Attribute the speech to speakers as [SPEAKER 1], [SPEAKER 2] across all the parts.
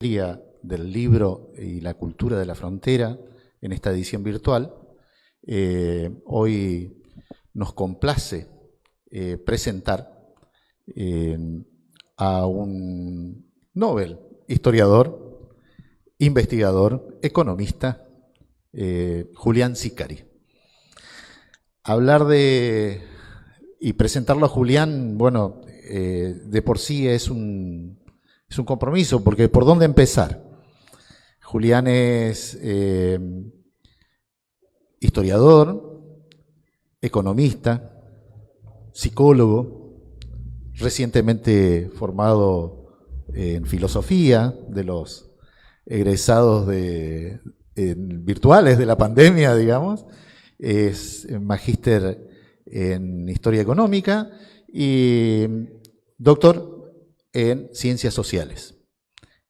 [SPEAKER 1] del libro y la cultura de la frontera en esta edición virtual. Hoy nos complace presentar a un Nobel, historiador, investigador, economista, Julián Sicari. Hablar y presentarlo a Julián, bueno, de por sí es un compromiso, porque ¿por dónde empezar? Julián es historiador, economista, psicólogo, recientemente formado en filosofía, de los egresados virtuales de la pandemia, digamos. Es magíster en historia económica y doctor en ciencias sociales.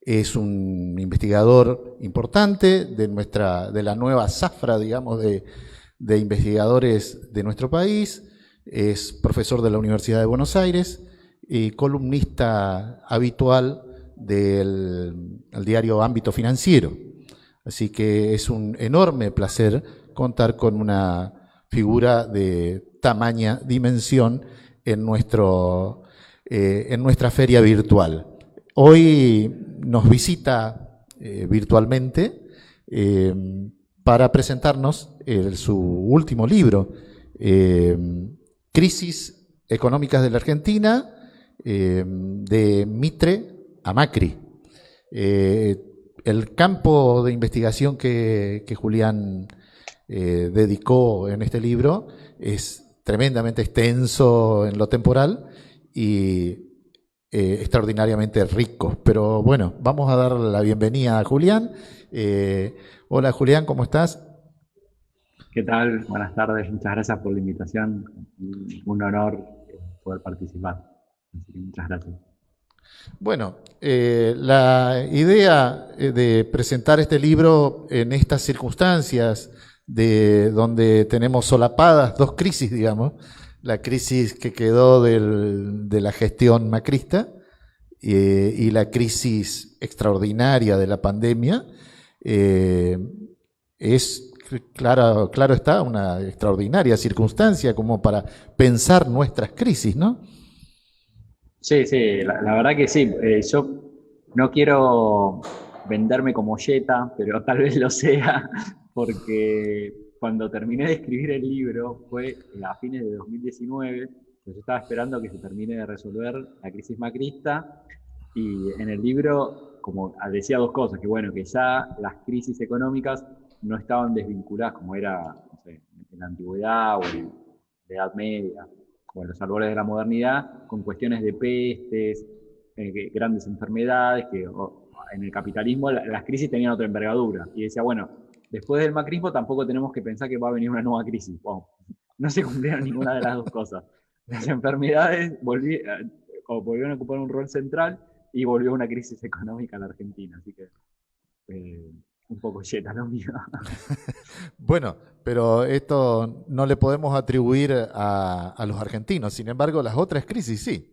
[SPEAKER 1] Es un investigador importante de la nueva zafra, digamos, de investigadores de nuestro país. Es profesor de la Universidad de Buenos Aires y columnista habitual del diario Ámbito Financiero. Así que es un enorme placer contar con una figura de tamaña dimensión en nuestra feria virtual. Hoy nos visita virtualmente para presentarnos su último libro, Crisis económicas de la Argentina, de Mitre a Macri. El campo de investigación que Julián dedicó en este libro es tremendamente extenso en lo temporal y extraordinariamente rico. Pero bueno, vamos a dar la bienvenida a Julián. Hola Julián, ¿cómo estás?
[SPEAKER 2] ¿Qué tal? Buenas tardes, muchas gracias por la invitación. Un honor poder participar. Así que muchas gracias.
[SPEAKER 1] Bueno, la idea de presentar este libro en estas circunstancias donde tenemos solapadas dos crisis, digamos, la crisis que quedó de la gestión macrista y la crisis extraordinaria de la pandemia, es claro está una extraordinaria circunstancia como para pensar nuestras crisis, ¿no?
[SPEAKER 2] Sí, sí, la verdad que sí. Yo no quiero venderme como yeta, pero tal vez lo sea, porque cuando terminé de escribir el libro fue a fines de 2019, pues yo estaba esperando que se termine de resolver la crisis macrista, y en el libro, como decía dos cosas, que bueno, que ya las crisis económicas no estaban desvinculadas como era, no sé, en la antigüedad o en la Edad Media, o en los albores de la modernidad, con cuestiones de pestes, grandes enfermedades, que en el capitalismo las crisis tenían otra envergadura. Y decía, bueno, después del macrismo tampoco tenemos que pensar que va a venir una nueva crisis. Wow. No se cumplieron ninguna de las dos cosas. Las enfermedades volvieron a ocupar un rol central y volvió una crisis económica en la Argentina. Así que un poco yeta lo mío.
[SPEAKER 1] Bueno, pero esto no le podemos atribuir a los argentinos. Sin embargo, las otras crisis sí.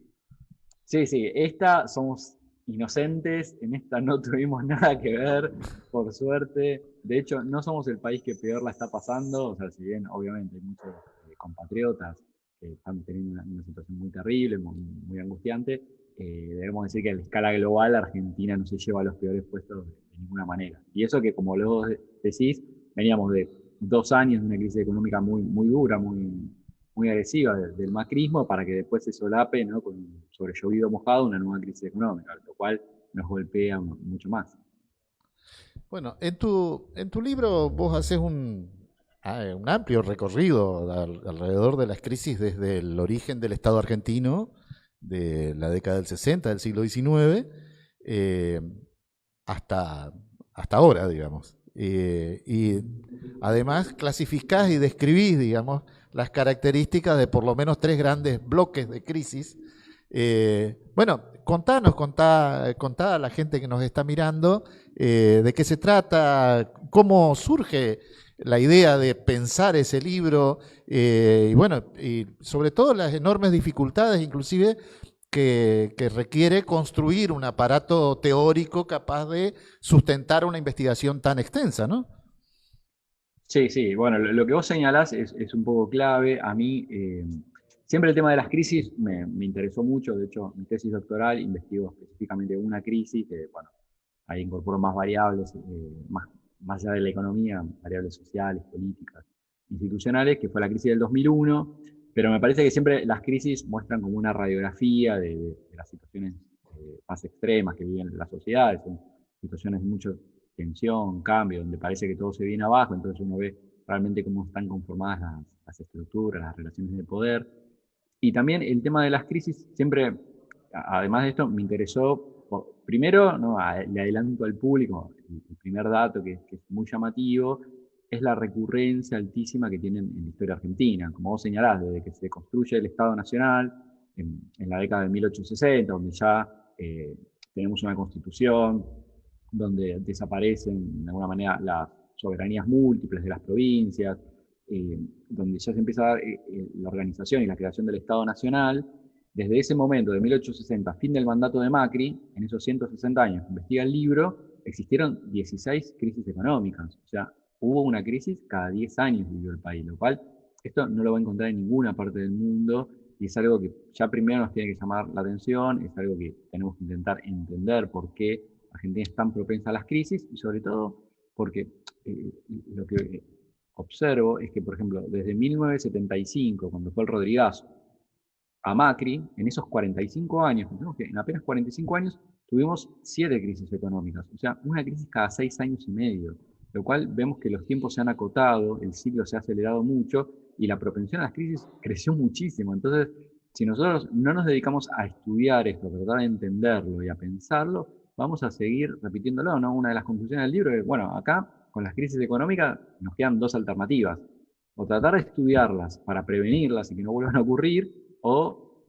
[SPEAKER 2] Sí, sí, esta somos inocentes, en esta no tuvimos nada que ver, por suerte. De hecho, no somos el país que peor la está pasando, o sea, si bien obviamente hay muchos compatriotas que están teniendo una situación muy terrible, muy angustiante, debemos decir que a la escala global Argentina no se lleva a los peores puestos de ninguna manera. Y eso que, como luego decís, veníamos de 2 años de una crisis económica muy, muy dura, muy agresiva del macrismo, para que después se solape, ¿no?, con sobre llovido mojado una nueva crisis económica, lo cual nos golpea mucho más.
[SPEAKER 1] Bueno, en tu libro vos haces un amplio recorrido alrededor de las crisis desde el origen del Estado argentino, de la década del 60, del siglo XIX, eh, hasta ahora, digamos. Y además clasificás y describís, digamos, las características de por lo menos tres grandes bloques de crisis. Bueno, contá a la gente que nos está mirando de qué se trata, cómo surge la idea de pensar ese libro y bueno, y sobre todo las enormes dificultades inclusive que requiere construir un aparato teórico capaz de sustentar una investigación tan extensa, ¿no?
[SPEAKER 2] Sí, sí, bueno, lo que vos señalás es un poco clave. A mí, siempre el tema de las crisis me interesó mucho. De hecho, mi tesis doctoral investigó específicamente una crisis, que, bueno, ahí incorporó más variables, más allá de la economía, variables sociales, políticas, institucionales, que fue la crisis del 2001. Pero me parece que siempre las crisis muestran como una radiografía de las situaciones más extremas que viven las sociedades. Son situaciones de mucha tensión, cambio, donde parece que todo se viene abajo, entonces uno ve realmente cómo están conformadas las estructuras, las relaciones de poder. Y también el tema de las crisis, siempre, además de esto, me interesó, primero, ¿no? Le adelanto al público, el primer dato que es muy llamativo, es la recurrencia altísima que tienen en la historia argentina. Como vos señalás, desde que se construye el Estado Nacional, en la década de 1860, donde ya tenemos una constitución, donde desaparecen de alguna manera las soberanías múltiples de las provincias, donde ya se empieza a dar la organización y la creación del Estado Nacional. Desde ese momento, de 1860, fin del mandato de Macri, en esos 160 años, investiga el libro, existieron 16 crisis económicas. O sea, hubo una crisis cada 10 años vivió el país, lo cual esto no lo va a encontrar en ninguna parte del mundo y es algo que ya primero nos tiene que llamar la atención, es algo que tenemos que intentar entender por qué Argentina es tan propensa a las crisis y sobre todo porque lo que observo es que, por ejemplo, desde 1975, cuando fue el Rodrigazo, a Macri, en esos 45 años, que en apenas 45 años tuvimos 7 crisis económicas, o sea, una crisis cada 6 años y medio, lo cual vemos que los tiempos se han acotado, el ciclo se ha acelerado mucho y la propensión a las crisis creció muchísimo. Entonces, si nosotros no nos dedicamos a estudiar esto, a tratar de entenderlo y a pensarlo, vamos a seguir repitiéndolo, ¿no? Una de las conclusiones del libro es, bueno, acá con las crisis económicas nos quedan dos alternativas, o tratar de estudiarlas para prevenirlas y que no vuelvan a ocurrir, o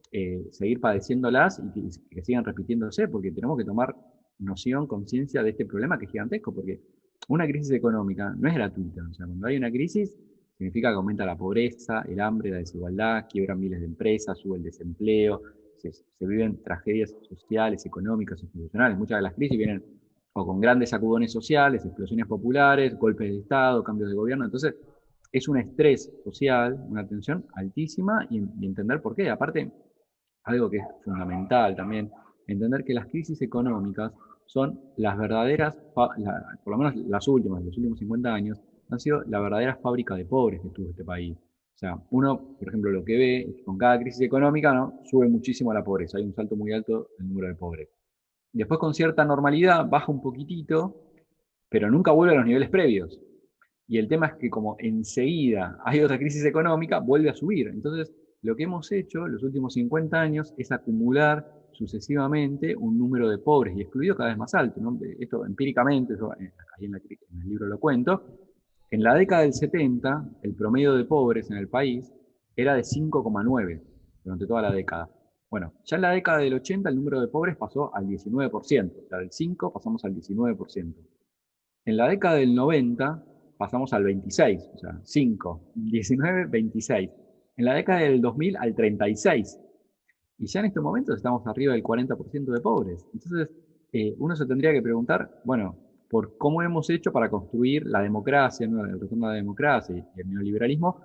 [SPEAKER 2] seguir padeciéndolas y que sigan repitiéndose, porque tenemos que tomar noción, conciencia de este problema que es gigantesco, porque una crisis económica no es gratuita. O sea, cuando hay una crisis, significa que aumenta la pobreza, el hambre, la desigualdad, quiebran miles de empresas, sube el desempleo, se viven tragedias sociales, económicas, institucionales. Muchas de las crisis vienen o con grandes sacudones sociales, explosiones populares, golpes de Estado, cambios de gobierno. Entonces, es un estrés social, una tensión altísima y entender por qué. Aparte, algo que es fundamental también, entender que las crisis económicas son las verdaderas, por lo menos las últimas, los últimos 50 años, han sido la verdadera fábrica de pobres que tuvo este país. O sea, uno, por ejemplo, lo que ve es que con cada crisis económica, ¿no? Sube muchísimo la pobreza, hay un salto muy alto del número de pobres. Después con cierta normalidad baja un poquitito, pero nunca vuelve a los niveles previos. Y el tema es que como enseguida hay otra crisis económica, vuelve a subir. Entonces, lo que hemos hecho los últimos 50 años es acumular sucesivamente un número de pobres y excluidos cada vez más alto, ¿no? Esto empíricamente, yo ahí en el libro lo cuento. En la década del 70, el promedio de pobres en el país era de 5,9 durante toda la década. Bueno, ya en la década del 80 el número de pobres pasó al 19%, o sea, del 5 pasamos al 19%. En la década del 90 pasamos al 26, o sea, 5, 19, 26. En la década del 2000 al 36. Y ya en estos momentos estamos arriba del 40% de pobres. Entonces, uno se tendría que preguntar, bueno, por cómo hemos hecho para construir la democracia, ¿no? El retorno a la democracia y el neoliberalismo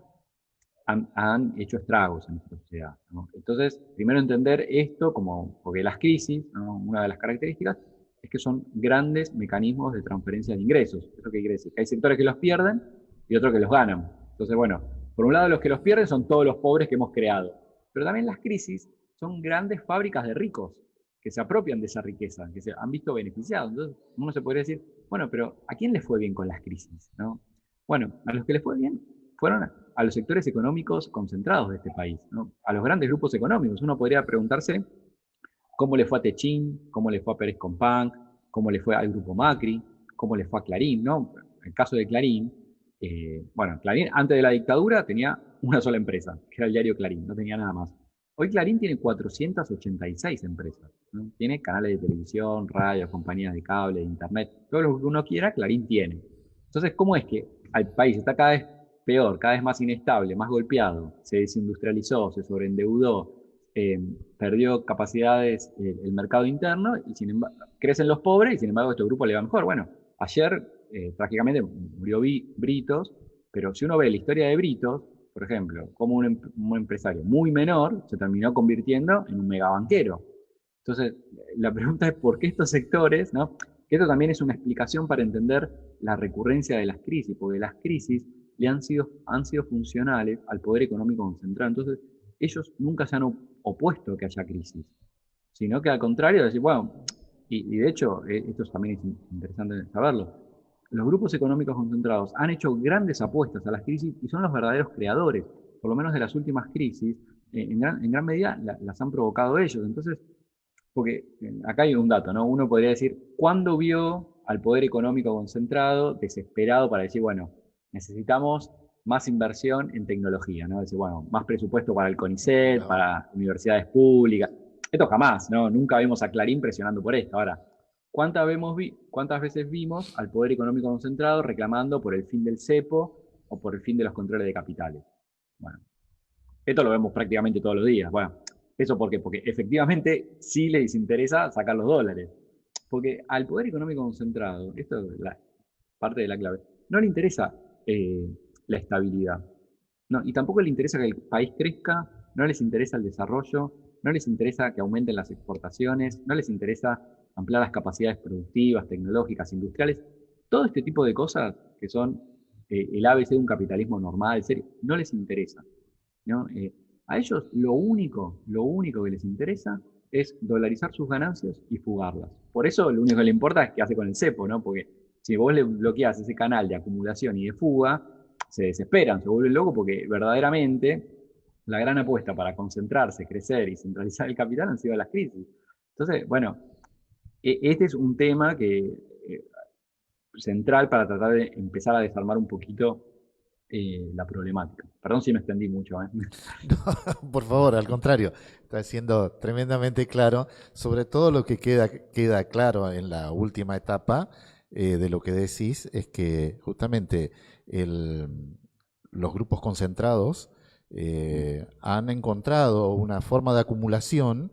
[SPEAKER 2] han hecho estragos en nuestra sociedad, ¿no? Entonces, primero entender esto como, porque las crisis, ¿no? Una de las características es que son grandes mecanismos de transferencia de ingresos. ¿Eso qué quiere decir? Que hay sectores que los pierden y otros que los ganan. Entonces, bueno, por un lado los que los pierden son todos los pobres que hemos creado, pero también las crisis son grandes fábricas de ricos que se apropian de esa riqueza, que se han visto beneficiados. Entonces, uno se podría decir, bueno, pero ¿a quién les fue bien con las crisis? ¿No? Bueno, a los que les fue bien fueron a los sectores económicos concentrados de este país, ¿no? A los grandes grupos económicos. Uno podría preguntarse cómo le fue a Techín, cómo le fue a Pérez Compán, cómo le fue al Grupo Macri, cómo le fue a Clarín, ¿no? En el caso de Clarín, bueno, Clarín antes de la dictadura tenía una sola empresa, que era el diario Clarín, no tenía nada más. Hoy Clarín tiene 486 empresas, ¿no? Tiene canales de televisión, radio, compañías de cable, de internet, todo lo que uno quiera, Clarín tiene. Entonces, ¿cómo es que el país está cada vez peor, cada vez más inestable, más golpeado, se desindustrializó, se sobreendeudó, eh, perdió capacidades el mercado interno y sin embargo, crecen los pobres y sin embargo a este grupo le va mejor. Bueno, ayer trágicamente murió Britos, pero si uno ve la historia de Britos, por ejemplo, como un empresario muy menor se terminó convirtiendo en un megabanquero. Entonces, la pregunta es por qué estos sectores, ¿no? Que esto también es una explicación para entender la recurrencia de las crisis, porque las crisis han sido funcionales al poder económico concentrado. Entonces, ellos nunca se han opuesto a que haya crisis, sino que al contrario, decir, bueno, y de hecho, esto también es interesante saberlo, los grupos económicos concentrados han hecho grandes apuestas a las crisis y son los verdaderos creadores, por lo menos de las últimas crisis, en gran medida las han provocado ellos. Entonces, porque acá hay un dato, ¿no? Uno podría decir, ¿cuándo vio al poder económico concentrado desesperado para decir, bueno, necesitamos más inversión en tecnología, ¿no? Decir, bueno, más presupuesto para el CONICET,
[SPEAKER 1] Claro.
[SPEAKER 2] para universidades públicas. Esto jamás, ¿no? Nunca vimos a Clarín presionando por esto. Ahora, ¿cuántas veces vimos al poder económico concentrado reclamando por el fin del cepo o por el fin de los controles de capitales? Bueno, esto lo vemos prácticamente todos los días. Bueno, ¿eso por qué? Porque efectivamente sí les interesa sacar los dólares. Porque al poder económico concentrado, esto es parte de la clave, no le interesa eh, la estabilidad. No, y tampoco le interesa que el país crezca, no les interesa el desarrollo, no les interesa que aumenten las exportaciones, no les interesa ampliar las capacidades productivas, tecnológicas, industriales. Todo este tipo de cosas que son el ABC de un capitalismo normal, serio, no les interesa. ¿No? A ellos lo único que les interesa es dolarizar sus ganancias y fugarlas. Por eso lo único que le importa es qué hace con el cepo, ¿no? Porque si vos le bloqueás ese canal de acumulación y de fuga, se desesperan, se vuelven locos porque verdaderamente la gran apuesta para concentrarse, crecer y centralizar el capital han sido las crisis. Entonces, bueno, este es un tema que central para tratar de empezar a desarmar un poquito la problemática. Perdón si me extendí mucho, ¿eh?
[SPEAKER 1] No, por favor, al contrario, está siendo tremendamente claro, sobre todo lo que queda claro en la última etapa de lo que decís, es que justamente los grupos concentrados han encontrado una forma de acumulación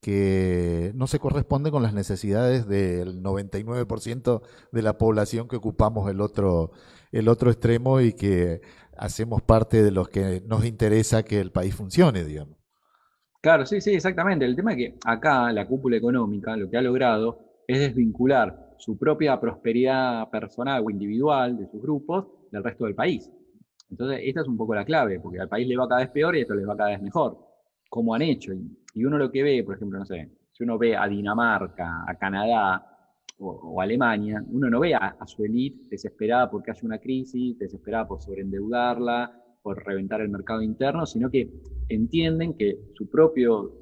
[SPEAKER 1] que no se corresponde con las necesidades del 99% de la población que ocupamos el otro extremo y que hacemos parte de los que nos interesa que el país funcione, digamos.
[SPEAKER 2] Claro, sí, sí, exactamente. El tema es que acá la cúpula económica lo que ha logrado es desvincular su propia prosperidad personal o individual de sus grupos del resto del país. Entonces, esta es un poco la clave, porque al país le va cada vez peor y a esto les va cada vez mejor. Como han hecho. Y uno lo que ve, por ejemplo, no sé, si uno ve a Dinamarca, a Canadá o Alemania, uno no ve a su élite desesperada porque haya una crisis, desesperada por sobreendeudarla, por reventar el mercado interno, sino que entienden que su propio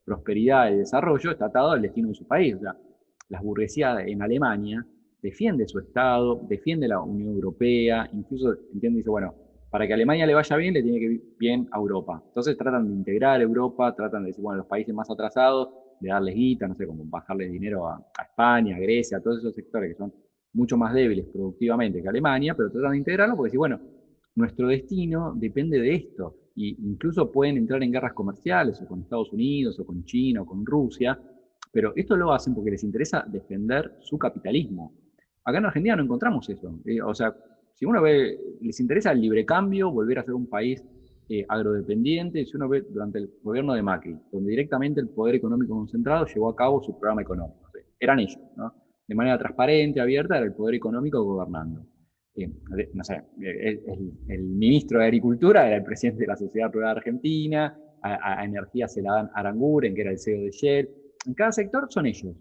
[SPEAKER 2] prosperidad y desarrollo está atado al destino de su país. O sea, la burguesía en Alemania defiende su Estado, defiende la Unión Europea, incluso entiende y dice, bueno, para que a Alemania le vaya bien, le tiene que ir bien a Europa. Entonces tratan de integrar Europa, tratan de decir, bueno, los países más atrasados, de darles guita, no sé, como bajarles dinero a España, a Grecia, a todos esos sectores que son mucho más débiles productivamente que Alemania, pero tratan de integrarlo porque decir, bueno, nuestro destino depende de esto. Y incluso pueden entrar en guerras comerciales, o con Estados Unidos, o con China, o con Rusia, pero esto lo hacen porque les interesa defender su capitalismo. Acá en Argentina no encontramos eso. O sea, si uno ve, les interesa el libre cambio, volver a ser un país agrodependiente, si uno ve durante el gobierno de Macri, donde directamente el poder económico concentrado llevó a cabo su programa económico. Eran ellos, ¿no? De manera transparente, abierta, era el poder económico gobernando. No sé, el ministro de Agricultura era el presidente de la Sociedad Rural Argentina, a Energía se la dan Aranguren, que era el CEO de Shell. En cada sector son ellos.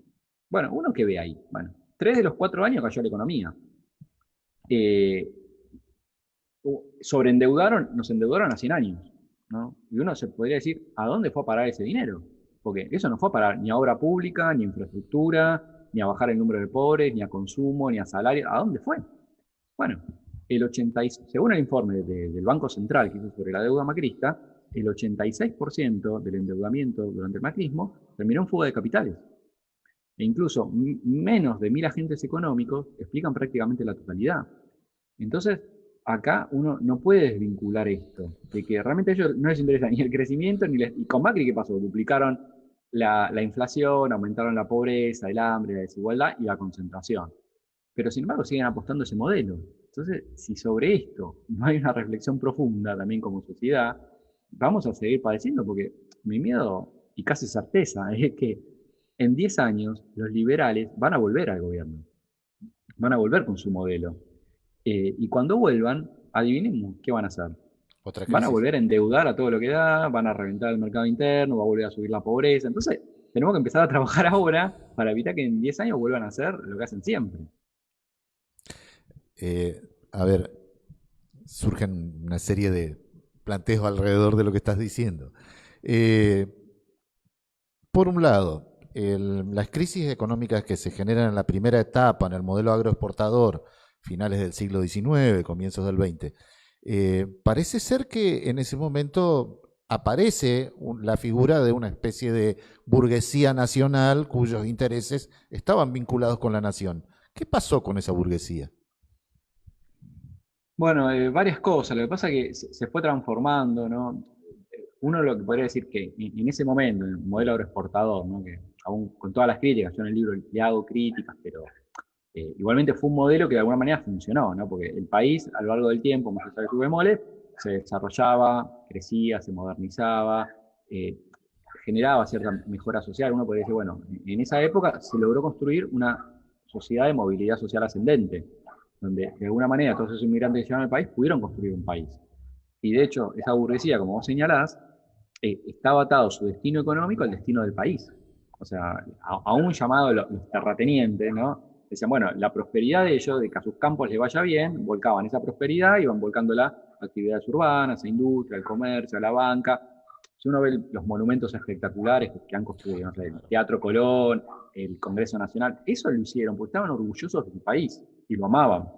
[SPEAKER 2] Bueno, uno que ve ahí. Bueno, 3 de los 4 años cayó la economía. Eh, nos endeudaron a 100 años, ¿no? Y uno se podría decir, ¿a dónde fue a parar ese dinero? Porque eso no fue a parar ni a obra pública, ni a infraestructura, ni a bajar el número de pobres, ni a consumo, ni a salario. ¿A dónde fue? Bueno, según el informe del Banco Central que hizo sobre la deuda macrista, el 86% del endeudamiento durante el macrismo terminó en fuga de capitales. E incluso menos de 1.000 agentes económicos explican prácticamente la totalidad. Entonces, acá uno no puede desvincular esto, de que realmente a ellos no les interesa ni el crecimiento, y con Macri, ¿qué pasó? Duplicaron la inflación, aumentaron la pobreza, el hambre, la desigualdad y la concentración. Pero sin embargo siguen apostando a ese modelo. Entonces, si sobre esto no hay una reflexión profunda también como sociedad, vamos a seguir padeciendo, porque mi miedo, y casi certeza, es que en 10 años los liberales van a volver al gobierno, van a volver con su modelo. Y cuando vuelvan, adivinemos qué van a hacer.
[SPEAKER 1] Otra
[SPEAKER 2] Van a
[SPEAKER 1] crisis.
[SPEAKER 2] volver a endeudar a todo lo que da, van a reventar el mercado interno, va a volver a subir la pobreza. Entonces, tenemos que empezar a trabajar ahora para evitar que en 10 años vuelvan a hacer lo que hacen siempre.
[SPEAKER 1] A ver, surgen una serie de planteos alrededor de lo que estás diciendo. Eh, por un lado, las crisis económicas que se generan en la primera etapa, en el modelo agroexportador, finales del siglo XIX, comienzos del XX, parece ser que en ese momento aparece la figura de una especie de burguesía nacional cuyos intereses estaban vinculados con la nación. ¿Qué pasó con esa burguesía?
[SPEAKER 2] Bueno, varias cosas. Lo que pasa es que se fue transformando, ¿no? Uno lo que podría decir que en ese momento, en el modelo agroexportador, ¿no? Que aún con todas las críticas, yo en el libro le hago críticas, pero igualmente fue un modelo que de alguna manera funcionó, ¿no? Porque el país, a lo largo del tiempo, más allá de sus bemoles, se desarrollaba, crecía, se modernizaba, eh, generaba cierta mejora social. Uno podría decir, bueno, en esa época se logró construir una sociedad de movilidad social ascendente, donde de alguna manera todos esos inmigrantes que llegaron al país pudieron construir un país. Y de hecho, esa burguesía, como vos señalás, estaba atado su destino económico al destino del país. O sea, aún llamado los terratenientes, ¿no? Decían, bueno, la prosperidad de ellos, de que a sus campos les vaya bien, volcaban esa prosperidad, iban volcándola a actividades urbanas, a industria, al comercio, a la banca. Si uno ve los monumentos espectaculares que han construido, no sé, el Teatro Colón, el Congreso Nacional, eso lo hicieron porque estaban orgullosos de su país y lo amaban.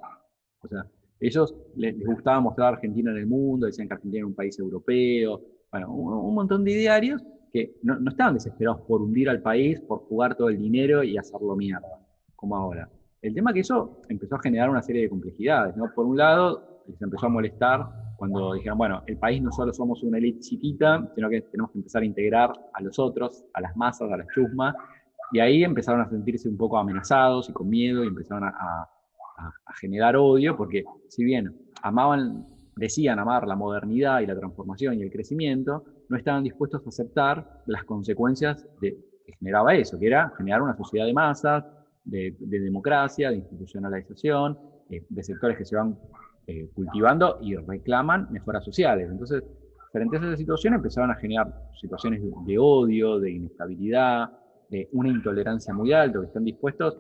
[SPEAKER 2] O sea, ellos les gustaba mostrar a Argentina en el mundo, decían que Argentina era un país europeo, bueno, un montón de idearios que no estaban desesperados por hundir al país, por jugar todo el dinero y hacerlo mierda, como ahora. El tema es que eso empezó a generar una serie de complejidades, ¿no? Por un lado, les empezó a molestar cuando dijeron, bueno, el país no solo somos una élite chiquita, sino que tenemos que empezar a integrar a los otros, a las masas, a las chusmas, y ahí empezaron a sentirse un poco amenazados y con miedo y empezaron a generar odio, porque si bien amaban, decían amar la modernidad y la transformación y el crecimiento, no estaban dispuestos a aceptar las consecuencias que generaba eso, que era generar una sociedad de masas, de democracia, de institucionalización, de sectores que se van cultivando y reclaman mejoras sociales. Entonces, frente a esa situación empezaron a generar situaciones de odio, de inestabilidad, de una intolerancia muy alta, que están dispuestos,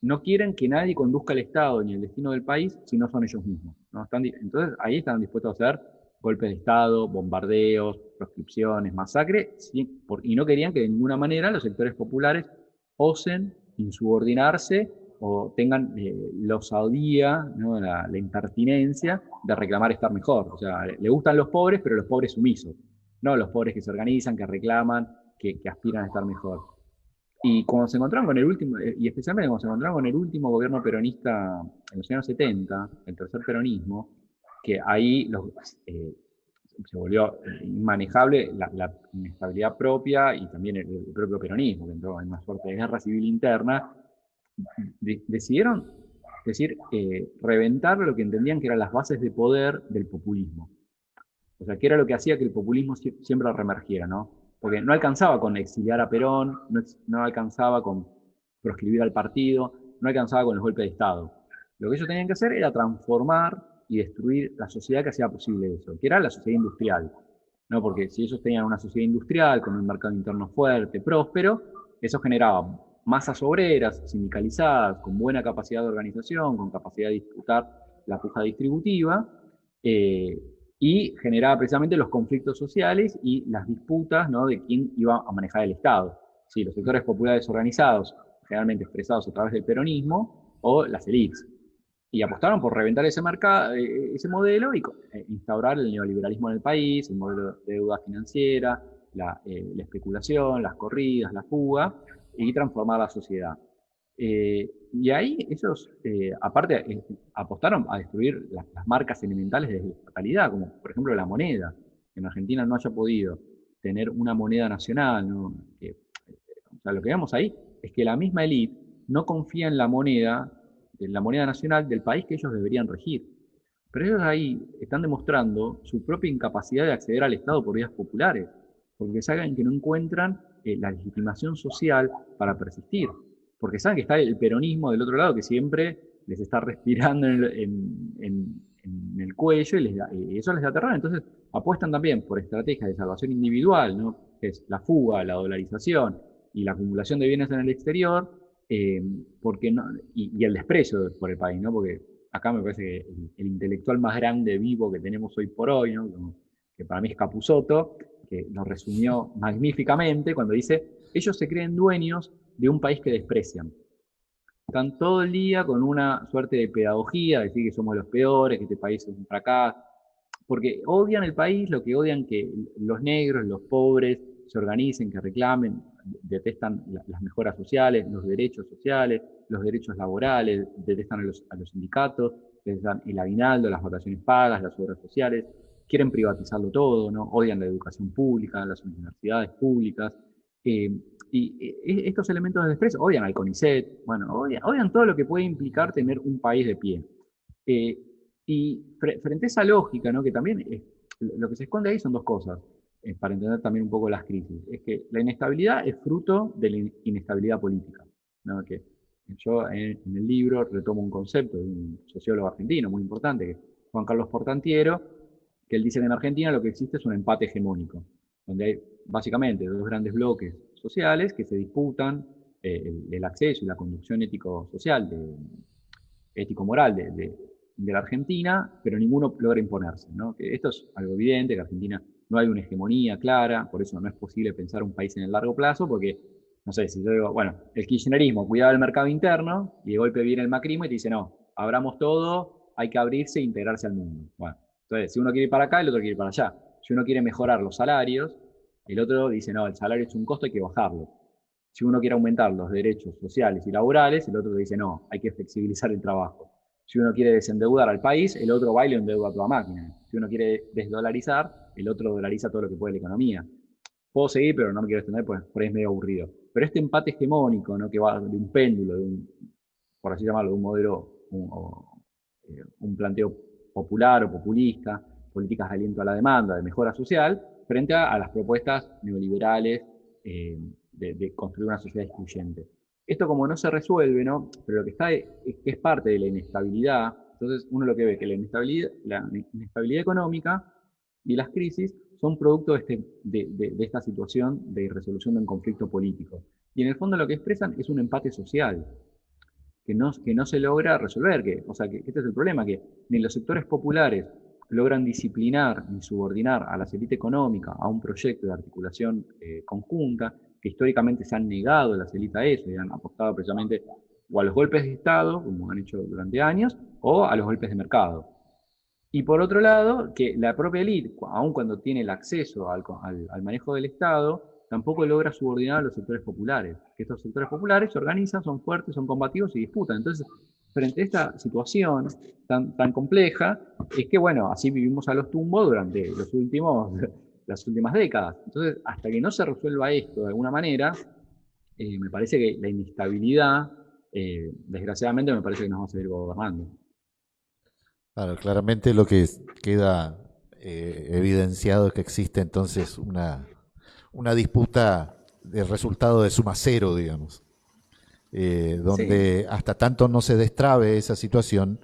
[SPEAKER 2] no quieren que nadie conduzca el Estado ni el destino del país si no son ellos mismos. ¿No? Entonces ahí están dispuestos a hacer golpes de Estado, bombardeos, proscripciones, masacres, y no querían que de ninguna manera los sectores populares osen insubordinarse o tengan la osadía, ¿no? la impertinencia de reclamar estar mejor. O sea, le gustan los pobres, pero los pobres sumisos, no los pobres que se organizan, que reclaman, que aspiran a estar mejor. Y cuando se encontraron con el último, y especialmente cuando se encontraron con el último gobierno peronista en los años 70, el tercer peronismo, que ahí se volvió inmanejable la inestabilidad propia y también el propio peronismo, que entró en una suerte de guerra civil interna, decidieron decir, reventar lo que entendían que eran las bases de poder del populismo. O sea, que era lo que hacía que el populismo siempre reemergiera, ¿no? Porque no alcanzaba con exiliar a Perón, no alcanzaba con proscribir al partido, no alcanzaba con los golpes de Estado. Lo que ellos tenían que hacer era transformar y destruir la sociedad que hacía posible eso, que era la sociedad industrial. ¿No? Porque si ellos tenían una sociedad industrial con un mercado interno fuerte, próspero, eso generaba masas obreras, sindicalizadas, con buena capacidad de organización, con capacidad de disputar la puja distributiva, eh, y generaba precisamente los conflictos sociales y las disputas, ¿no? De quién iba a manejar el Estado. Sí, los sectores populares organizados, generalmente expresados a través del peronismo, o las élites. Y apostaron por reventar ese mercado, ese modelo y instaurar el neoliberalismo en el país, el modelo de deuda financiera, la especulación, las corridas, la fuga, y transformar la sociedad. Y ahí ellos, aparte, apostaron a destruir las marcas elementales de la estatalidad, como por ejemplo la moneda, que en Argentina no haya podido tener una moneda nacional, ¿no? O sea, lo que vemos ahí es que la misma élite no confía en la moneda nacional del país que ellos deberían regir. Pero ellos ahí están demostrando su propia incapacidad de acceder al Estado por vías populares, porque saben que no encuentran la legitimación social para persistir, porque saben que está el peronismo del otro lado que siempre les está respirando en el cuello y eso les da terror. Entonces apuestan también por estrategias de salvación individual, ¿no? Que es la fuga, la dolarización y la acumulación de bienes en el exterior, eh, porque no, y el desprecio por el país, ¿no? Porque acá me parece que el intelectual más grande vivo que tenemos hoy por hoy, ¿no? Que para mí es Capusotto, que lo resumió magníficamente cuando dice, ellos se creen dueños de un país que desprecian. Están todo el día con una suerte de pedagogía, decir que somos los peores, que este país es un fracaso, porque odian el país, lo que odian que los negros, los pobres, se organicen, que reclamen, detestan las mejoras sociales, los derechos laborales, detestan a los sindicatos, detestan el aguinaldo, las vacaciones pagas, las obras sociales, quieren privatizarlo todo, ¿no? Odian la educación pública, las universidades públicas, eh, estos elementos de desprecio, odian al CONICET, bueno, odian todo lo que puede implicar tener un país de pie. Eh, y frente a esa lógica, ¿no? Que también lo que se esconde ahí son dos cosas, para entender también un poco las crisis. Es que la inestabilidad es fruto de la inestabilidad política, ¿no? Que yo en el libro retomo un concepto de un sociólogo argentino muy importante, que es Juan Carlos Portantiero, que él dice que en Argentina lo que existe es un empate hegemónico, donde hay básicamente dos grandes bloques sociales que se disputan el acceso y la conducción ético-social, ético-moral de la Argentina, pero ninguno logra imponerse, ¿no? Que esto es algo evidente, que en Argentina no hay una hegemonía clara, por eso no es posible pensar un país en el largo plazo, porque, no sé, si yo digo, bueno, el kirchnerismo cuidaba el mercado interno, y de golpe viene el macrismo y te dice, no, abramos todo, hay que abrirse e integrarse al mundo. Bueno, entonces, si uno quiere ir para acá, el otro quiere ir para allá. Si uno quiere mejorar los salarios, el otro dice, no, el salario es un costo, hay que bajarlo. Si uno quiere aumentar los derechos sociales y laborales, el otro dice, no, hay que flexibilizar el trabajo. Si uno quiere desendeudar al país, el otro va y lo endeuda a toda máquina. Si uno quiere desdolarizar, el otro dolariza todo lo que puede la economía. Puedo seguir, pero no me quiero extender, pues por ahí es medio aburrido. Pero este empate hegemónico, ¿no? Que va de un péndulo, por así llamarlo, de un modelo, un planteo popular o populista, políticas de aliento a la demanda, de mejora social, frente a las propuestas neoliberales de construir una sociedad excluyente. Esto como no se resuelve, ¿no? Pero lo que está es que es parte de la inestabilidad. Entonces uno lo que ve es que la inestabilidad económica y las crisis son producto de esta situación de irresolución de un conflicto político. Y en el fondo lo que expresan es un empate social que no se logra resolver. O sea, que este es el problema, que ni los sectores populares logran disciplinar ni subordinar a la élite económica a un proyecto de articulación conjunta, que históricamente se han negado las élites a eso y han apostado precisamente o a los golpes de Estado, como han hecho durante años, o a los golpes de mercado. Y por otro lado, que la propia élite, aun cuando tiene el acceso al manejo del Estado, tampoco logra subordinar a los sectores populares. Que estos sectores populares se organizan, son fuertes, son combativos y disputan. Entonces, frente a esta situación tan compleja, es que, bueno, así vivimos a los tumbos durante las últimas décadas. Entonces, hasta que no se resuelva esto de alguna manera, me parece que la inestabilidad, desgraciadamente, me parece que nos va a seguir gobernando.
[SPEAKER 1] Claro, claramente lo que queda evidenciado es que existe entonces una disputa del resultado de suma cero, digamos,
[SPEAKER 2] Sí,
[SPEAKER 1] donde hasta tanto no se destrabe esa situación,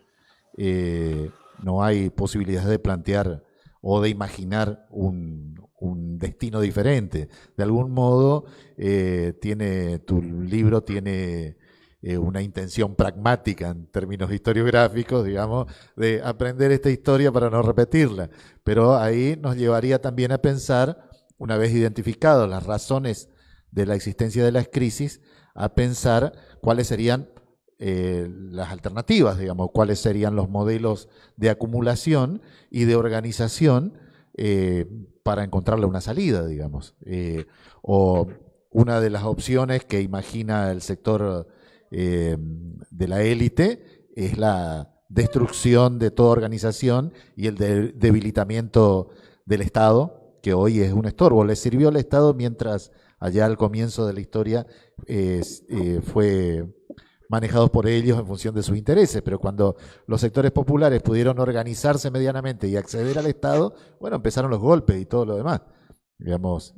[SPEAKER 1] no hay posibilidad de plantear o de imaginar un destino diferente. De algún modo, tu libro tiene una intención pragmática en términos historiográficos, digamos, de aprender esta historia para no repetirla. Pero ahí nos llevaría también a pensar, una vez identificadas las razones de la existencia de las crisis, a pensar cuáles serían las alternativas, digamos, cuáles serían los modelos de acumulación y de organización para encontrarle una salida, digamos. O una de las opciones que imagina el sector de la élite es la destrucción de toda organización y el debilitamiento del Estado, que hoy es un estorbo. Le sirvió al Estado mientras allá al comienzo de la historia fue manejados por ellos en función de sus intereses, pero cuando los sectores populares pudieron organizarse medianamente y acceder al Estado, bueno, empezaron los golpes y todo lo demás. Digamos,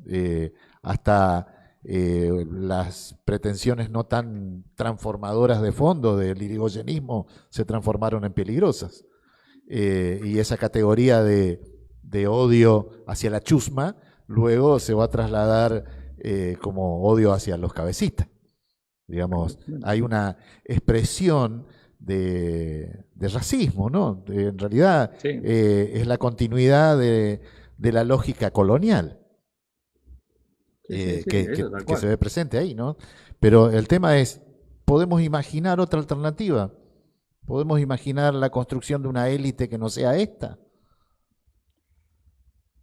[SPEAKER 1] hasta las pretensiones no tan transformadoras de fondo del irigoyenismo se transformaron en peligrosas. Y esa categoría de odio hacia la chusma luego se va a trasladar como odio hacia los cabecistas. Digamos, hay una expresión de racismo, ¿no? En realidad
[SPEAKER 2] Sí,
[SPEAKER 1] es la continuidad de la lógica colonial
[SPEAKER 2] sí, eso tal
[SPEAKER 1] que se
[SPEAKER 2] cual.
[SPEAKER 1] ve presente ahí, ¿no? Pero el tema es, ¿podemos imaginar otra alternativa? ¿Podemos imaginar la construcción de una élite que no sea esta?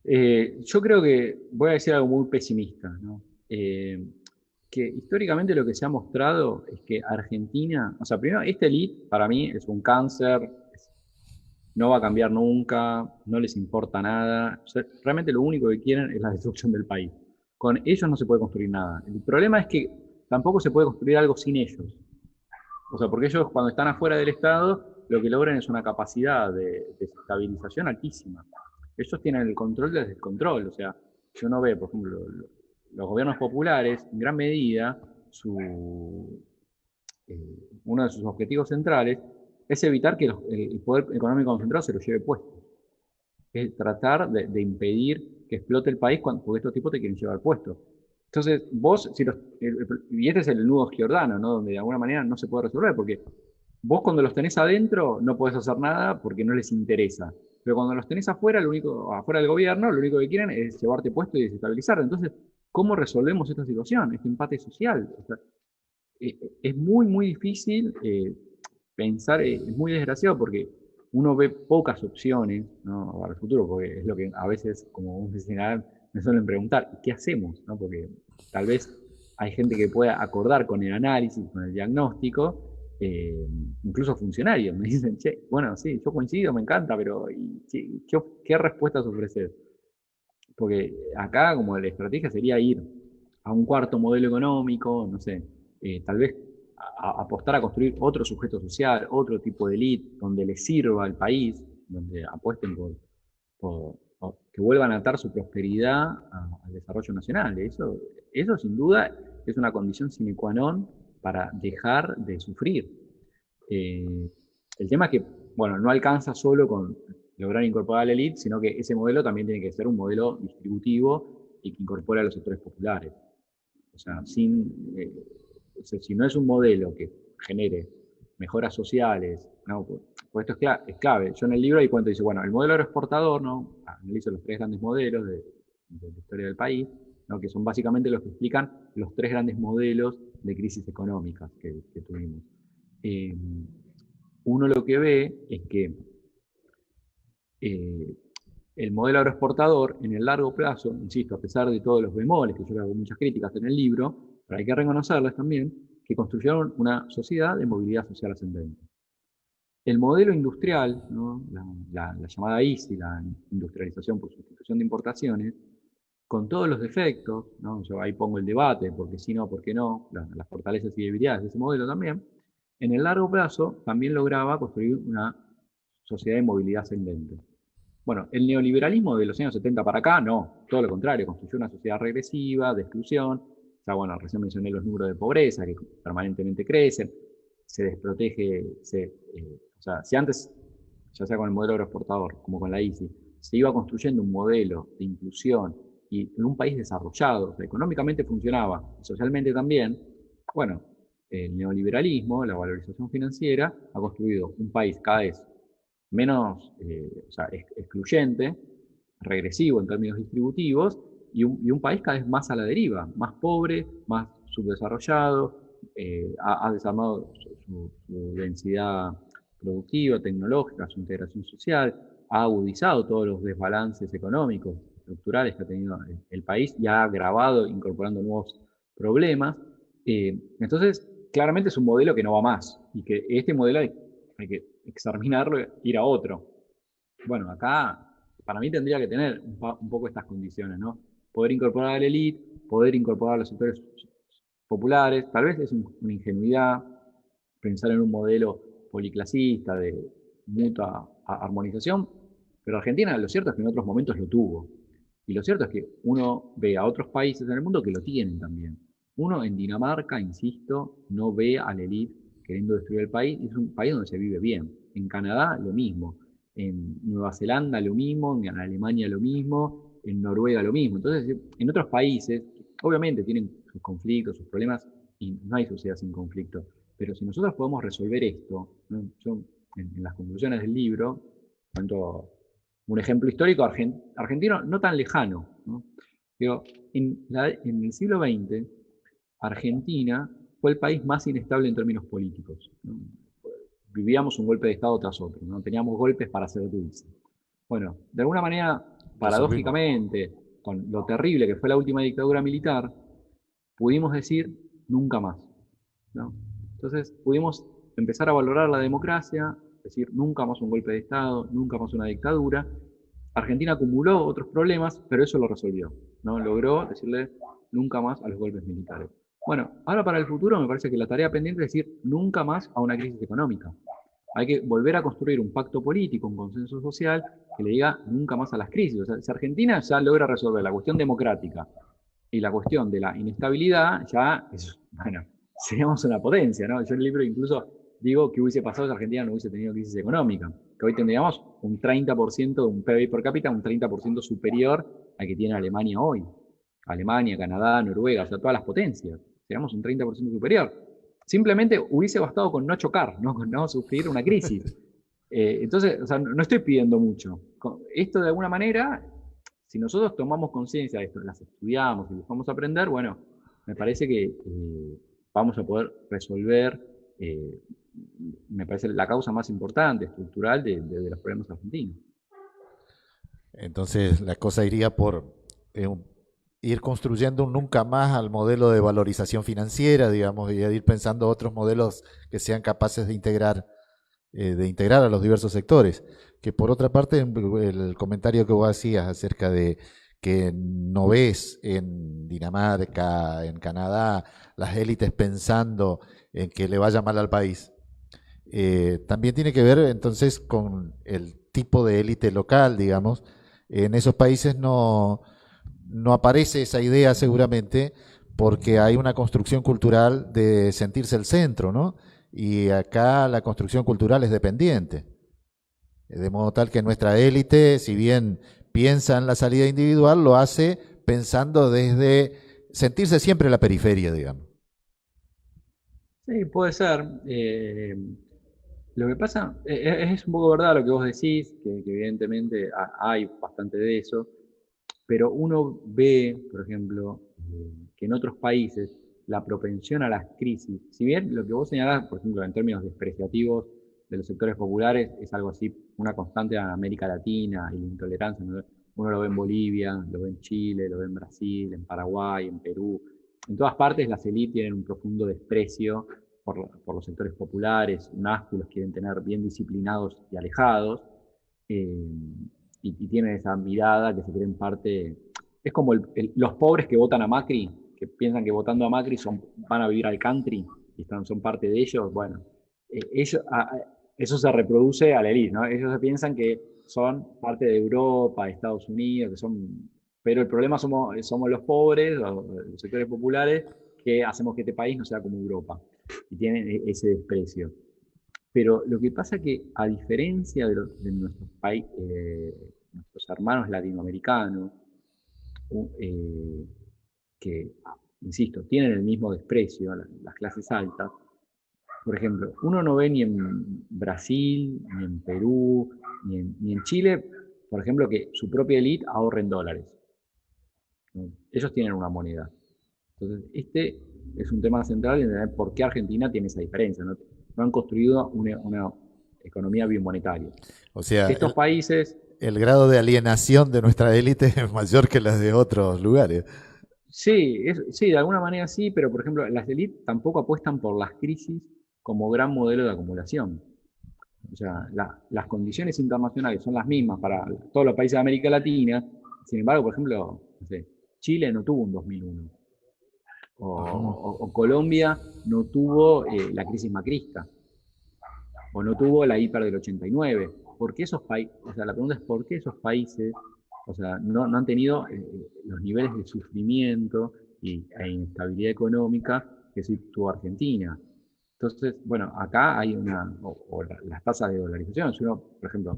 [SPEAKER 2] Yo creo que voy a decir algo muy pesimista, ¿no? Que históricamente lo que se ha mostrado es que Argentina, o sea, primero, esta elite para mí es un cáncer, no va a cambiar nunca, no les importa nada, o sea, realmente lo único que quieren es la destrucción del país. Con ellos no se puede construir nada. El problema es que tampoco se puede construir algo sin ellos. O sea, porque ellos cuando están afuera del Estado, lo que logran es una capacidad de desestabilización altísima. Ellos tienen el control del descontrol. O sea, si uno ve, por ejemplo, los gobiernos populares, en gran medida, uno de sus objetivos centrales es evitar que el poder económico concentrado se lo lleve puesto. Es tratar de impedir que explote el país porque estos tipos te quieren llevar puesto. Entonces, vos, y este es el nudo giordano, ¿no? Donde de alguna manera no se puede resolver, porque vos cuando los tenés adentro no podés hacer nada porque no les interesa. Pero cuando los tenés afuera, afuera del gobierno, lo único que quieren es llevarte puesto y desestabilizar. Entonces, ¿cómo resolvemos esta situación, este empate social? O sea, es muy, muy difícil pensar, es muy desgraciado porque uno ve pocas opciones, ¿no? Para el futuro, porque es lo que a veces, como un profesional, me suelen preguntar, ¿qué hacemos? ¿No? Porque tal vez hay gente que pueda acordar con el análisis, con el diagnóstico, incluso funcionarios me dicen, che, bueno, sí, yo coincido, me encanta, pero ¿qué respuestas ofrecer? Porque acá como la estrategia sería ir a un cuarto modelo económico, no sé, tal vez apostar a construir otro sujeto social, otro tipo de elite, donde les sirva al país, donde apuesten por que vuelvan a atar su prosperidad al desarrollo nacional. Eso sin duda es una condición sine qua non para dejar de sufrir. Eh, el tema es que, bueno, no alcanza solo con lograr incorporar a la elite, sino que ese modelo también tiene que ser un modelo distributivo y que incorpore a los sectores populares. O sea, si no es un modelo que genere mejoras sociales, ¿no? Pues esto es clave. Yo en el libro ahí cuento, dice, bueno, el modelo agroexportador, ¿no? Analizo los tres grandes modelos de la historia del país, ¿no? Que son básicamente los que explican los tres grandes modelos de crisis económicas que tuvimos. Eh, Uno lo que ve es que eh, el modelo agroexportador en el largo plazo, insisto, a pesar de todos los bemoles, que yo le hago muchas críticas en el libro, pero hay que reconocerlas también, que construyeron una sociedad de movilidad social ascendente. El modelo industrial, ¿no? La llamada ISI, la industrialización por sustitución de importaciones, con todos los defectos, ¿no? Yo ahí pongo el debate, porque si no, por qué no, las fortalezas y debilidades de ese modelo también, en el largo plazo también lograba construir una sociedad de movilidad ascendente. Bueno, el neoliberalismo de los años 70 para acá, no, todo lo contrario, construyó una sociedad regresiva, de exclusión. Ya bueno, recién mencioné los números de pobreza que permanentemente crecen, se desprotege, o sea, si antes, ya sea con el modelo agroexportador como con la ICI, se iba construyendo un modelo de inclusión y en un país desarrollado, o sea, económicamente funcionaba, socialmente también, bueno, el neoliberalismo, la valorización financiera, ha construido un país cada vez menos o sea, excluyente, regresivo en términos distributivos, y un país cada vez más a la deriva, más pobre, más subdesarrollado, ha desarmado su densidad productiva, tecnológica, su integración social, ha agudizado todos los desbalances económicos, estructurales que ha tenido el país y ha agravado incorporando nuevos problemas. Entonces, claramente es un modelo que no va más y que este modelo hay que exterminarlo e ir a otro. Bueno, acá para mí tendría que tener un poco estas condiciones, ¿no? Poder incorporar a la élite, poder incorporar a los sectores populares, tal vez es una ingenuidad pensar en un modelo policlasista de mutua armonización, pero Argentina lo cierto es que en otros momentos lo tuvo. Y lo cierto es que uno ve a otros países en el mundo que lo tienen también. Uno en Dinamarca, insisto, no ve a la élite queriendo destruir el país, es un país donde se vive bien. En Canadá, lo mismo. En Nueva Zelanda, lo mismo. En Alemania, lo mismo. En Noruega, lo mismo. Entonces, en otros países, obviamente tienen sus conflictos, sus problemas, y no hay sociedad sin conflicto. Pero si nosotros podemos resolver esto, ¿no? Yo en las conclusiones del libro cuento un ejemplo histórico argentino no tan lejano, ¿no? Digo, en el siglo XX, Argentina fue el país más inestable en términos políticos, ¿no? Vivíamos un golpe de Estado tras otro, ¿no? Teníamos golpes para hacer dulce. Bueno, de alguna manera,
[SPEAKER 1] Resolvimos.
[SPEAKER 2] paradójicamente, con lo terrible que fue la última dictadura militar, pudimos decir nunca más, ¿no? Entonces pudimos empezar a valorar la democracia, decir nunca más un golpe de Estado, nunca más una dictadura. Argentina acumuló otros problemas, pero eso lo resolvió, ¿no? Logró decirle nunca más a los golpes militares. Bueno, ahora para el futuro me parece que la tarea pendiente es decir nunca más a una crisis económica. Hay que volver a construir un pacto político, un consenso social que le diga nunca más a las crisis. O sea, si Argentina ya logra resolver la cuestión democrática y la cuestión de la inestabilidad, ya, bueno, seríamos una potencia, ¿no? Yo en el libro incluso digo que hubiese pasado si Argentina no hubiese tenido crisis económica, que hoy tendríamos un 30% de un PBI per cápita, un 30% superior al que tiene Alemania hoy. Alemania, Canadá, Noruega, o sea, todas las potencias. Seríamos un 30% superior. Simplemente hubiese bastado con no chocar, ¿no? Con no sufrir una crisis. Entonces, o sea, no estoy pidiendo mucho. Esto de alguna manera, si nosotros tomamos conciencia de esto, las estudiamos y las vamos a aprender, bueno, me parece que vamos a poder resolver, me parece, la causa más importante, estructural, de los problemas argentinos.
[SPEAKER 1] Entonces la cosa iría por ir construyendo un nunca más al modelo de valorización financiera, digamos, y ir pensando otros modelos que sean capaces de integrar a los diversos sectores. Que por otra parte, el comentario que vos hacías acerca de que no ves en Dinamarca, en Canadá, las élites pensando en que le vaya mal al país, también tiene que ver entonces con el tipo de élite local, digamos. En esos países no aparece esa idea seguramente porque hay una construcción cultural de sentirse el centro, ¿no? Y acá la construcción cultural es dependiente. De modo tal que nuestra élite, si bien piensa en la salida individual, lo hace pensando desde sentirse siempre en la periferia, digamos.
[SPEAKER 2] Sí, puede ser. Lo que pasa, es un poco verdad lo que vos decís, que evidentemente hay bastante de eso, pero uno ve, por ejemplo, que en otros países la propensión a las crisis, si bien lo que vos señalás, por ejemplo, en términos despreciativos de los sectores populares, es algo así, una constante en América Latina y la intolerancia, ¿no? Uno lo ve en Bolivia, lo ve en Chile, lo ve en Brasil, en Paraguay, en Perú. En todas partes las élites tienen un profundo desprecio por los sectores populares, un asco y los quieren tener bien disciplinados y alejados. Eh, y tienen esa mirada que se creen parte. Es como los pobres que votan a Macri, que piensan que votando a Macri van a vivir al country y son parte de ellos. Bueno, eso se reproduce a la élite, ¿no? Ellos se piensan que son parte de Europa, de Estados Unidos, pero el problema somos los pobres, los sectores populares, que hacemos que este país no sea como Europa. Y tienen ese desprecio. Pero lo que pasa es que, a diferencia de nuestros nuestros hermanos latinoamericanos, eh, que, insisto, tienen el mismo desprecio a las clases altas, por ejemplo, uno no ve ni en Brasil, ni en Perú, ni en Chile, por ejemplo, que su propia élite ahorre en dólares, ¿no? Ellos tienen una moneda. Entonces, este es un tema central en entender por qué Argentina tiene esa diferencia, ¿no? No han construido una economía bimonetaria.
[SPEAKER 1] O sea,
[SPEAKER 2] Estos países,
[SPEAKER 1] el grado de alienación de nuestra élite es mayor que las de otros lugares.
[SPEAKER 2] sí, de alguna manera sí, pero por ejemplo, las élites tampoco apuestan por las crisis como gran modelo de acumulación. O sea, las condiciones internacionales son las mismas para todos los países de América Latina. Sin embargo, por ejemplo, no sé, Chile no tuvo un 2001.
[SPEAKER 1] Ujú.
[SPEAKER 2] O Colombia no tuvo la crisis macrista. O no tuvo la hiper del 89. ¿Por qué esos países? O sea, la pregunta es ¿por qué esos países, o sea, no han tenido los niveles de sufrimiento e inestabilidad económica que sí tuvo Argentina? Entonces, bueno, acá hay las tasas de dolarización. Si uno, por ejemplo,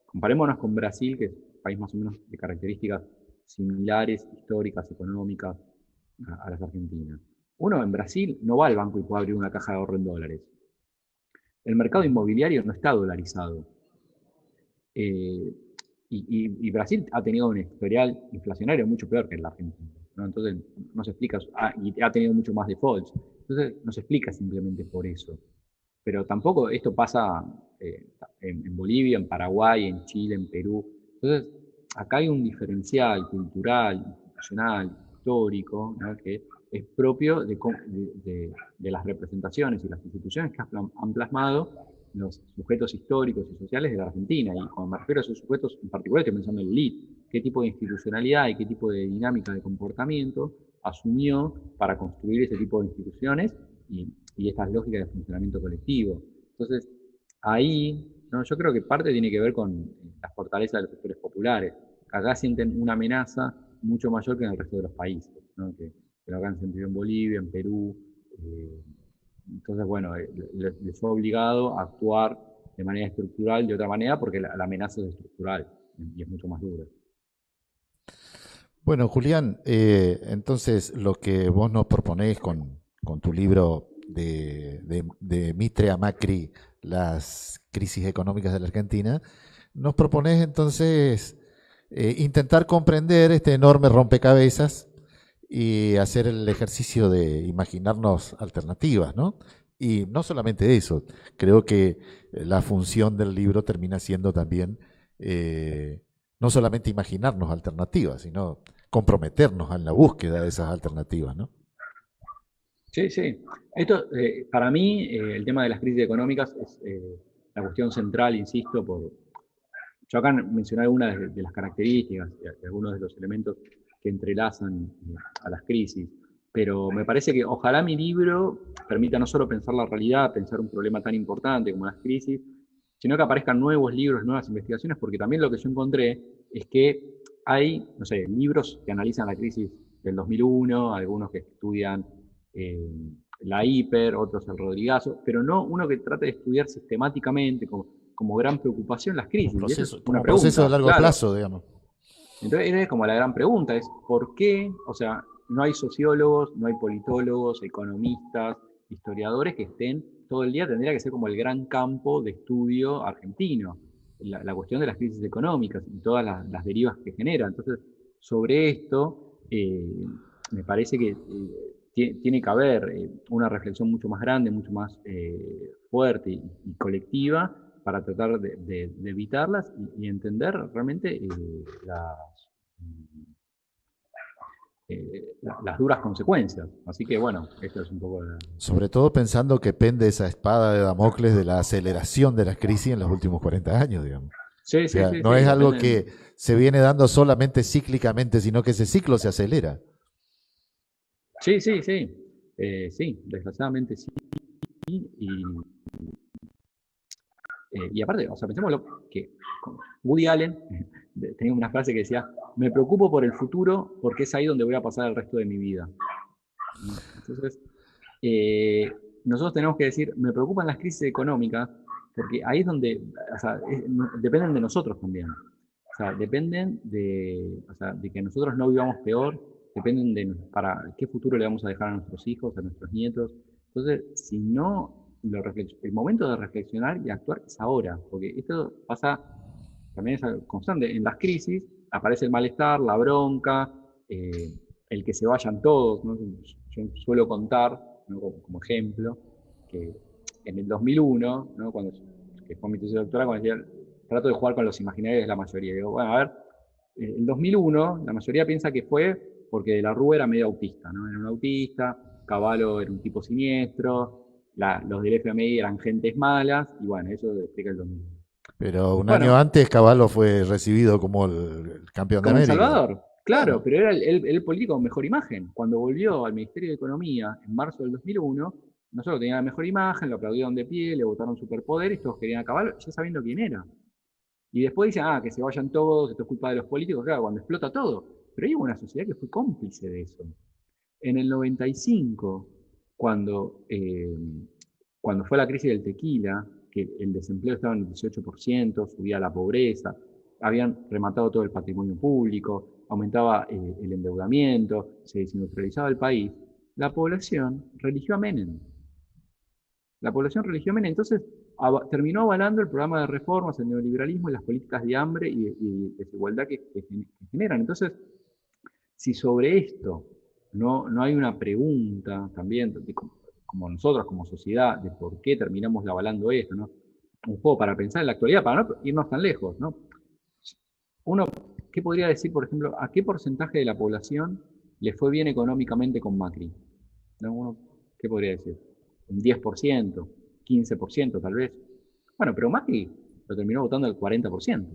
[SPEAKER 2] comparémonos con Brasil, que es un país más o menos de características similares, históricas, económicas, a las argentinas. Uno en Brasil no va al banco y puede abrir una caja de ahorro en dólares. El mercado inmobiliario no está dolarizado. Eh, y Brasil ha tenido un historial inflacionario mucho peor que la Argentina, ¿no? Entonces, no se explica, y ha tenido mucho más defaults. Entonces, no se explica simplemente por eso. Pero tampoco esto pasa en Bolivia, en Paraguay, en Chile, en Perú. Entonces, acá hay un diferencial cultural, institucional, histórico, ¿no? Que es propio de las representaciones y las instituciones que han plasmado los sujetos históricos y sociales de la Argentina. Y cuando me refiero a esos sujetos en particular, estoy pensando en el elite, qué tipo de institucionalidad y qué tipo de dinámica de comportamiento asumió para construir ese tipo de instituciones y estas lógicas de funcionamiento colectivo. Entonces, ahí, ¿no? Yo creo que parte tiene que ver con la fortaleza de los sectores populares. Acá sienten una amenaza mucho mayor que en el resto de los países, ¿no? Que lo han sentido en Bolivia, en Perú. eh, entonces, bueno, les fue obligado a actuar de manera estructural de otra manera porque la amenaza es estructural y es mucho más dura.
[SPEAKER 1] Bueno, Julián, entonces lo que vos nos proponés con tu libro de Mitre a Macri, las crisis económicas de la Argentina, nos proponés entonces intentar comprender este enorme rompecabezas y hacer el ejercicio de imaginarnos alternativas, ¿no? Y no solamente eso, creo que la función del libro termina siendo también no solamente imaginarnos alternativas, sino comprometernos en la búsqueda de esas alternativas, ¿no?
[SPEAKER 2] Sí, sí. Esto, para mí, el tema de las crisis económicas es la cuestión central, insisto, yo acá mencioné algunas de las características y algunos de los elementos que entrelazan a las crisis, pero me parece que ojalá mi libro permita no solo pensar la realidad, pensar un problema tan importante como las crisis, sino que aparezcan nuevos libros, nuevas investigaciones, porque también lo que yo encontré es que hay, no sé, libros que analizan la crisis del 2001, algunos que estudian eh, la hiper, otros el Rodrigazo, pero no uno que trate de estudiar sistemáticamente como gran preocupación las crisis. Y esa es una
[SPEAKER 1] Como proceso de
[SPEAKER 2] pregunta,
[SPEAKER 1] largo
[SPEAKER 2] claro.
[SPEAKER 1] plazo, digamos.
[SPEAKER 2] Entonces, es como la gran pregunta, es ¿por qué? O sea, no hay sociólogos, no hay politólogos, economistas, historiadores que estén todo el día, tendría que ser como el gran campo de estudio argentino, la cuestión de las crisis económicas y todas las derivas que genera. Entonces, sobre esto, me parece que tiene que haber una reflexión mucho más grande, mucho más fuerte y colectiva para tratar de evitarlas y entender realmente las duras consecuencias. Así que bueno, esto es un poco la...
[SPEAKER 1] Sobre todo pensando que pende esa espada de Damocles de la aceleración de la crisis en los últimos 40 años, digamos.
[SPEAKER 2] Sí,
[SPEAKER 1] O
[SPEAKER 2] sí,
[SPEAKER 1] sea,
[SPEAKER 2] sí,
[SPEAKER 1] no
[SPEAKER 2] sí,
[SPEAKER 1] es algo
[SPEAKER 2] dependen.
[SPEAKER 1] que se viene dando solamente cíclicamente, sino que ese ciclo se acelera.
[SPEAKER 2] Sí, sí, sí. Sí, desgraciadamente sí. Y, y aparte, o sea, pensémoslo que Woody Allen tenía una frase que decía, me preocupo por el futuro porque es ahí donde voy a pasar el resto de mi vida. Entonces, eh, nosotros tenemos que decir, me preocupan las crisis económicas, porque ahí es donde, o sea, dependen de nosotros también. O sea, dependen o sea, de que nosotros no vivamos peor, dependen de para qué futuro le vamos a dejar a nuestros hijos, a nuestros nietos. Entonces, si no, el momento de reflexionar y actuar es ahora, porque esto pasa, también es algo constante. En las crisis aparece el malestar, la bronca, eh, el que se vayan todos, ¿no? Yo suelo contar, ¿no? Como ejemplo, que en el 2001, ¿no? Que fue mi tesis doctoral, cuando decía, trato de jugar con los imaginarios de la mayoría. Digo, bueno, a ver, el 2001, la mayoría piensa que fue porque De la Rúa era medio autista, ¿no? Era un autista, Cavallo era un tipo siniestro, los del FMI eran gentes malas, y bueno, eso explica el dominio.
[SPEAKER 1] Pero un año
[SPEAKER 2] Bueno,
[SPEAKER 1] antes Caballo fue recibido como el campeón de
[SPEAKER 2] como El
[SPEAKER 1] América.
[SPEAKER 2] Salvador, claro,
[SPEAKER 1] Claro.
[SPEAKER 2] pero era el político con mejor imagen. Cuando volvió al Ministerio de Economía en marzo del 2001, no solo tenía la mejor imagen, lo aplaudieron de pie, le votaron superpoderes, todos querían a Caballo, ya sabiendo quién era. Y después dicen, que se vayan todos, esto es culpa de los políticos, claro, cuando explota todo. Pero hay una sociedad que fue cómplice de eso. En el 95, cuando fue la crisis del tequila, que el desempleo estaba en el 18%, subía la pobreza, habían rematado todo el patrimonio público, aumentaba el endeudamiento, se desindustrializaba el país, la población religió a Menem. La población religió a Menem, entonces terminó avalando el programa de reformas, el neoliberalismo y las políticas de hambre y desigualdad que generan. Entonces, si sobre esto no hay una pregunta también, como nosotros, como sociedad, de por qué terminamos avalando esto, ¿no? Un poco para pensar en la actualidad, para no irnos tan lejos, ¿no? Uno, ¿qué podría decir, por ejemplo, a qué porcentaje de la población le fue bien económicamente con Macri? ¿No? ¿Qué podría decir? Un 10%, 15% tal vez. Bueno, pero Macri lo terminó votando el 40%.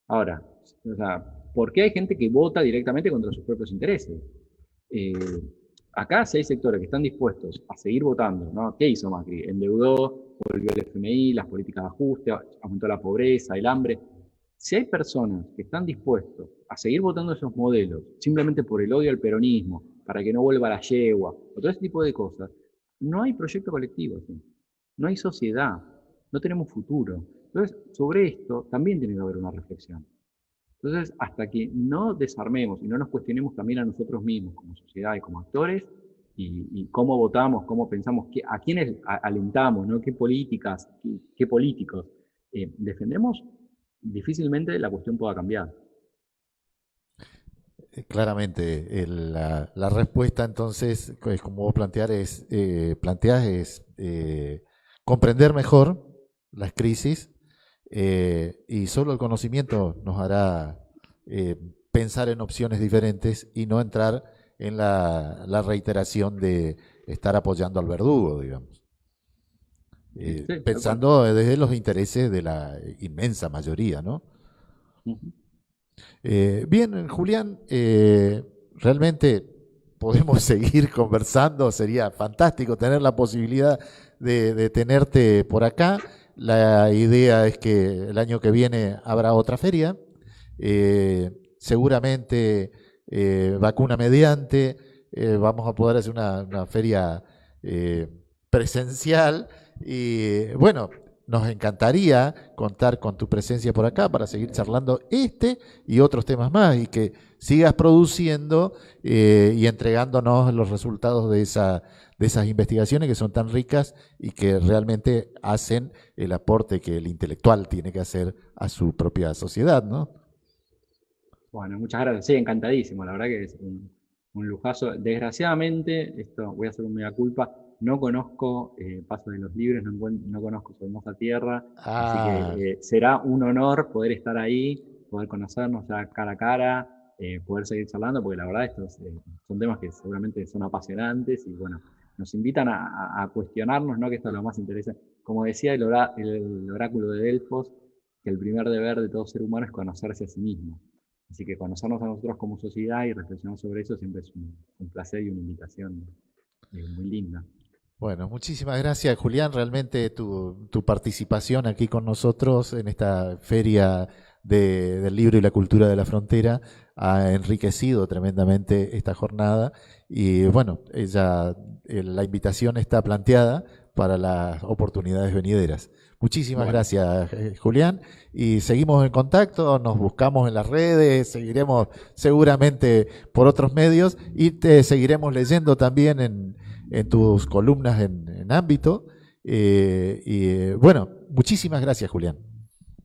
[SPEAKER 2] Ahora, o sea, ¿por qué hay gente que vota directamente contra sus propios intereses? Eh, Acá si hay sectores que están dispuestos a seguir votando, ¿no? ¿Qué hizo Macri? Endeudó, volvió el FMI, las políticas de ajuste, aumentó la pobreza, el hambre. Si hay personas que están dispuestos a seguir votando esos modelos simplemente por el odio al peronismo, para que no vuelva la yegua, o todo ese tipo de cosas, no hay proyecto colectivo, ¿sí? No hay sociedad, no tenemos futuro. Entonces, sobre esto también tiene que haber una reflexión. Entonces, hasta que no desarmemos y no nos cuestionemos también a nosotros mismos como sociedad y como actores, y cómo votamos, cómo pensamos, a quiénes alentamos, ¿no? Qué políticas, qué políticos defendemos, difícilmente la cuestión pueda cambiar.
[SPEAKER 1] Claramente, la respuesta entonces, es como vos planteás, es comprender mejor las crisis, y solo el conocimiento nos hará pensar en opciones diferentes y no entrar en la reiteración de estar apoyando al verdugo, digamos.
[SPEAKER 2] Sí, tal cual.
[SPEAKER 1] Pensando desde los intereses de la inmensa mayoría, ¿no?
[SPEAKER 2] Ujú.
[SPEAKER 1] Bien, Julián, realmente podemos seguir conversando, sería fantástico tener la posibilidad de tenerte por acá. La idea es que el año que viene habrá otra feria, seguramente vacuna mediante, vamos a poder hacer una feria eh, presencial y bueno, nos encantaría contar con tu presencia por acá para seguir charlando y otros temas más y que sigas produciendo y entregándonos los resultados de esas investigaciones que son tan ricas y que realmente hacen el aporte que el intelectual tiene que hacer a su propia sociedad, ¿no?
[SPEAKER 2] Bueno, muchas gracias. Sí, encantadísimo. La verdad que es un lujazo. Desgraciadamente, esto voy a hacer un mea culpa. No conozco Paso de los Libres, no conozco su hermosa tierra, así
[SPEAKER 1] Ah,
[SPEAKER 2] que será un honor poder estar ahí, poder conocernos ya cara a cara, poder seguir charlando, porque la verdad estos son temas que seguramente son apasionantes y bueno, nos invitan a cuestionarnos, ¿no? Que esto es lo más interesante. Como decía el oráculo de Delfos, que el primer deber de todo ser humano es conocerse a sí mismo. Así que conocernos a nosotros como sociedad y reflexionar sobre eso siempre es un placer y una invitación muy linda.
[SPEAKER 1] bueno, muchísimas gracias, Julián. Realmente tu participación aquí con nosotros en esta feria del libro y la cultura de la frontera ha enriquecido tremendamente esta jornada. Y bueno, la invitación está planteada para las oportunidades venideras. Muchísimas
[SPEAKER 2] Bueno,
[SPEAKER 1] gracias, Julián. Y seguimos en contacto, nos buscamos en las redes, seguiremos seguramente por otros medios y te seguiremos leyendo también en tus columnas en ámbito. Bueno, muchísimas gracias, Julián.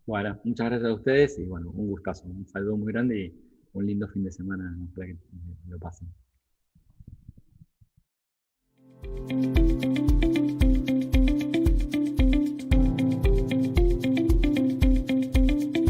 [SPEAKER 2] bueno, muchas gracias a ustedes y bueno, un gustazo, un saludo muy grande y un lindo fin de semana para que lo pasen.